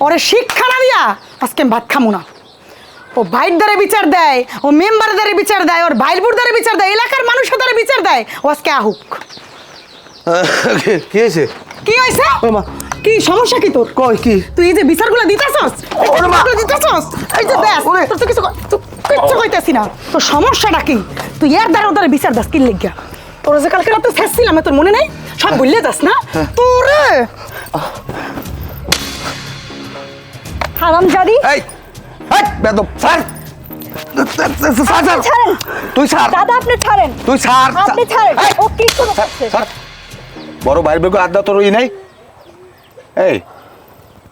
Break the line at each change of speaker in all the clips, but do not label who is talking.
ওরে শিক্ষা না দিয়া আজকে আমি ভাত খামু না। ও ভাইয়ের দ্বারে বিচার দেয়, ও মেম্বারের দ্বারে বিচার দেয়, ওর ভাইলপুর দ্বারে বিচার দেয়, এলাকার মানুষের দ্বারে বিচার দেয়। ও আজকে আহুক।
কি হয়েছে?
কি হয়েছে? কি সমস্যা কি তোর?
কই কি?
তুই এই যে বিচারগুলো দিতেছস, দিতেছস, এই যে দেখ তোর তো কিছু কিচ্ছু কইতেছি না। তোর সমস্যাটা কি? তুই এর দ্বারা ওদের বিচার দাস কি লিগা? তোর যে কালকে রাতে শেষছিলাম তোর মনে নাই? সব বললে দাস না তোরে হারামজাদি।
এই এই বেদব স্যার,
ছাড়েন।
তুই স্যার,
দাদা আপনি ছাড়েন,
তুই স্যার,
আপনি ছাড়েন। ও কি করছে?
স্যার বড় ভাইয়ের বেগো আড্ডা তোর ই নাই। এই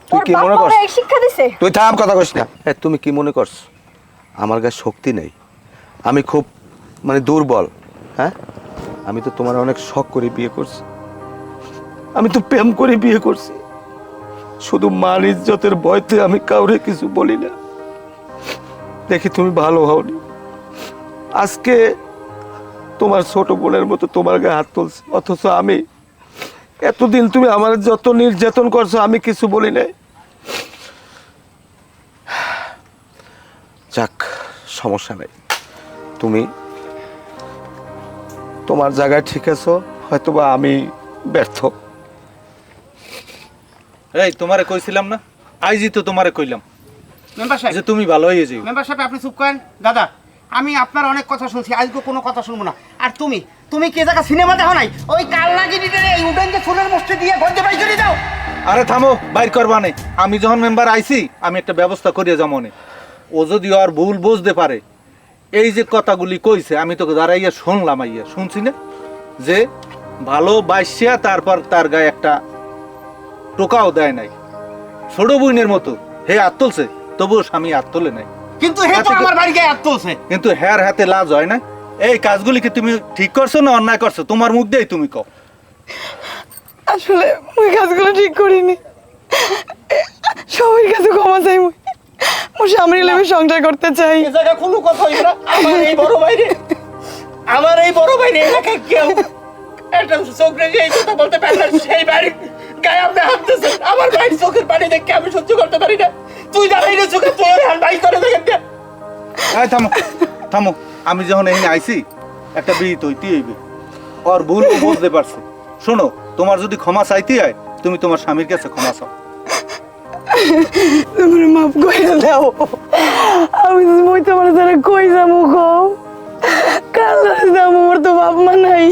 তুই
ওর
কি
বাপ
মনে
মা
করছ?
এই শিক্ষা দিছে?
তুই থাম, কথা কইস না। তুমি কি মনে করছ আমার গায়ে শক্তি নেই? আমি খুব মানে দুর্বল? হ্যাঁ, আমি তো তোমার অনেক শখ করে বিয়ে করছি, আমি তো প্রেম করে বিয়ে করছি। শুধু মান ইজ্জতের ভয়তে আমি কাউরে কিছু বলি না। দেখি তুমি ভালো হওনি, আজকে তোমার ছোট বোনের মতো তোমার গায়ে হাত তুলছি, অথচ আমি এতদিন তুমি আমার যত নির্যাতন করছো আমি কিছু বলি নাই। যাক, সমস্যা নেই, তুমি তোমার জায়গায় ঠিক আছো, হয়তোবা আমি ব্যর্থ।
এই তোমারে কইছিলাম না, আইজি তো তোমারে কইলাম
মেম্বার সাহেব,
যে তুমি ভালো হয়ে যাও।
মেম্বার সাহেব আপনি চুপ করেন। দাদা আমি আপনার অনেক কথা শুনছি, আজকে কোনো কথা শুনবো না। আর তুমি তুমি কে জায়গা সিনেমা দেখো নাই? ওই কালনাগিরিতে এই উডেন যে ফুলের মধ্যে দিয়ে গঞ্জে বাই করে দাও।
আরে থামো, বাইর করবা নেই। আমি যখন মেম্বার আইছি আমি একটা ব্যবস্থা করিয়ে যাবো নে। ও যদি আর ভুল বুঝতে পারে, এই যে কথাগুলি কইছে আমি তোকে দাঁড়াইয়া শুনলাম, আইয়া শুনছি না যে ভালো বাইসিয়া তারপর তার গায়ে একটা টোকাও দেয় নাই, ছোট বইনের মতো হে হাত তুলছে, তবুও স্বামী হাত তোলে নাই।
কিন্তু হে তো আমার বাড়ি গায়ে হাত তুলছে।
কিন্তু হ্যার হাতে লাজ হয় না। এই কাজগুলি কি তুমি ঠিক করছো না অন্যায় করছো? তোমার মুখ দিয়েই তুমি কও।
আসলে ওই কাজগুলো ঠিক করিনি, সবার কাছে ক্ষমা চাই। মুই স্বামীর লেবে সংসার করতে চাই।
এই জায়গা কোনো কথা হইবে না। আমার এই বড় ভাইরে, আমার এই বড় ভাইরে এলাকায় কেউ একটা চোখ রেখে এই কথা বলতে পারে না। সেই বাড়ি গায়ে আপনি হাত দিয়েছেন, আমার ভাইয়ের চোখের পানি দেখে আমি সহ্য করতে পারি না। তুই দাঁড়াই রে চোখে, তুই ওর ভাই করে দেখেন না।
এই থামো থামো, আমি যখন এখানে আইছি একটা বিহিত হইতে হইবে। ওর ভুল ও বুঝতে পারছে। শোনো, তোমার যদি ক্ষমা চাইতে হয় তুমি তোমার স্বামীর কাছে ক্ষমা চাও।
তুমি মাফ করে দাও। আমি মই তোমার দ্বারা কই যাবো গো? কাল যাবো, আমার তো বাপ মা নাই।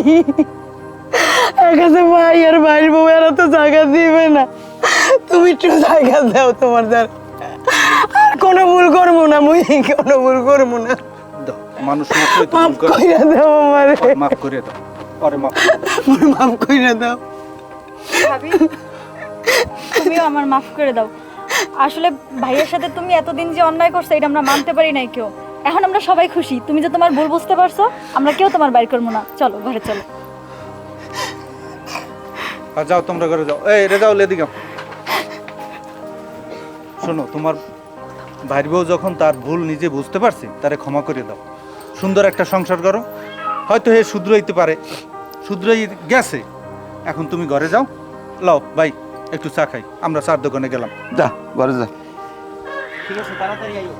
এক আছে ভাই আর ভাইয়ের বউ, এরা তো জায়গা দিবে না। তুমি একটু জায়গা দাও তোমার দ্বারা। আর কোনো ভুল করবো না, মুই কোনো ভুল করবো না।
দাও, মানুষ মাত্রই তো
মাফ
ভুল করে।
করে দাও আমারে,
মাফ করে দাও, আরে মাফ।
আমার মাফ করে দাও।
ভাবি তুমিও আমার মাফ করে দাও। আসলে ভাইয়ের সাথে তুমি এতদিন যে অন্যায় করছো এটা আমরা মানতে পারি নাই কেউ। এখন আমরা সবাই খুশি তুমি যে তোমার ভুল বুঝতে পারছো। আমরা কেউ তোমার বাইর করবো না। চলো ঘরে চলো।
আর যাও তোমরা ঘরে যাও। এই রে যাও, লেদিকে শোনো, তোমার ভাইয়ের বউ যখন তার ভুল নিজে বুঝতে পারছে, তারে ক্ষমা করে দাও। সুন্দর একটা সংসার করো। হয়তো হে শুধরাইতে পারে, শুধরাই গেছে। এখন তুমি ঘরে যাও। লাও ভাই একটু চা খাই, আমরা চার দোকানে গেলাম।
যা ঘরে যা।
ঠিক আছে, তাড়াতাড়ি আইও।